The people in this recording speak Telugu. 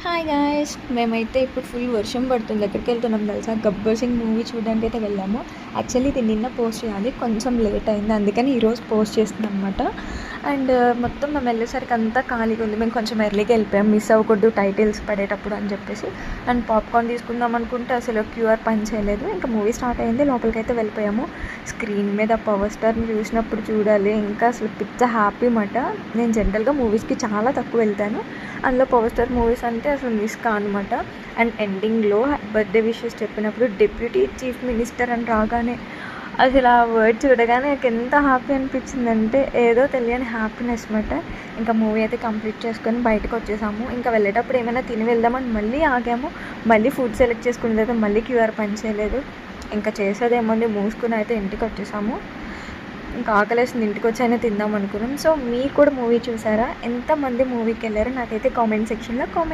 Hi guys! మేమైతే ఇప్పుడు ఫుల్ వర్షం పడుతుంది. ఎక్కడికి వెళ్తున్నాం తెలుసా? 'గబ్బర్ సింగ్' మూవీ చూడడానికి అయితే వెళ్ళాము. యాక్చువల్లీ ఇది నిన్న పోస్ట్ చేయాలి, కొంచెం లేట్ అయింది. అందుకని ఈరోజు పోస్ట్ చేస్తున్నాం అనమాట. అండ్ మొత్తం మేము వెళ్ళేసరికి అంతా ఖాళీగా ఉంది. మేము కొంచెం ఎర్లీగా వెళ్ళిపోయాం, మిస్ అవ్వకూడదు టైటిల్స్ పడేటప్పుడు అని చెప్పేసి. అండ్ పాప్కార్న్ తీసుకుందాం అనుకుంటే అసలు క్యూఆర్ పని చేయలేదు. ఇంకా మూవీ స్టార్ట్ అయింది, లోపలికి అయితే వెళ్ళిపోయాము. స్క్రీన్ మీద పవర్ స్టార్ని చూసినప్పుడు చూడాలి, ఇంకా అసలు పిచ్చ హ్యాపీ మాట. నేను జనరల్గా మూవీస్కి చాలా తక్కువ వెళ్తాను, అందులో పవర్ స్టార్ మూవీస్ అంటే అసలు మిస్ కానమాట. అండ్ ఎండింగ్లో బర్త్డే విషెస్ చెప్పినప్పుడు డిప్యూటీ చీఫ్ మినిస్టర్ అని రాగానే అసలు ఆ వర్డ్ చూడగానే నాకు ఎంత హ్యాపీ అనిపించిందంటే ఏదో తెలియని హ్యాపీనెస్ అనమాట. ఇంకా మూవీ అయితే కంప్లీట్ చేసుకొని బయటకు వచ్చేసాము. ఇంకా వెళ్ళేటప్పుడు ఏమైనా తిని వెళ్దామని మళ్ళీ ఆగాము. మళ్ళీ ఫుడ్ సెలెక్ట్ చేసుకున్న తర్వాత మళ్ళీ క్యూఆర్ పని చేయలేదు. ఇంకా చేసేదేముంది, మూసుకుని అయితే ఇంటికి వచ్చేసాము. ఇంకా ఆకలేసింది, ఇంటికి వచ్చి అయినా తిందాం అనుకున్నాం. సో మీరు కూడా మూవీ చూసారా? ఎంతమంది మూవీకి వెళ్ళారో నాకైతే కామెంట్ సెక్షన్లో కామెంట్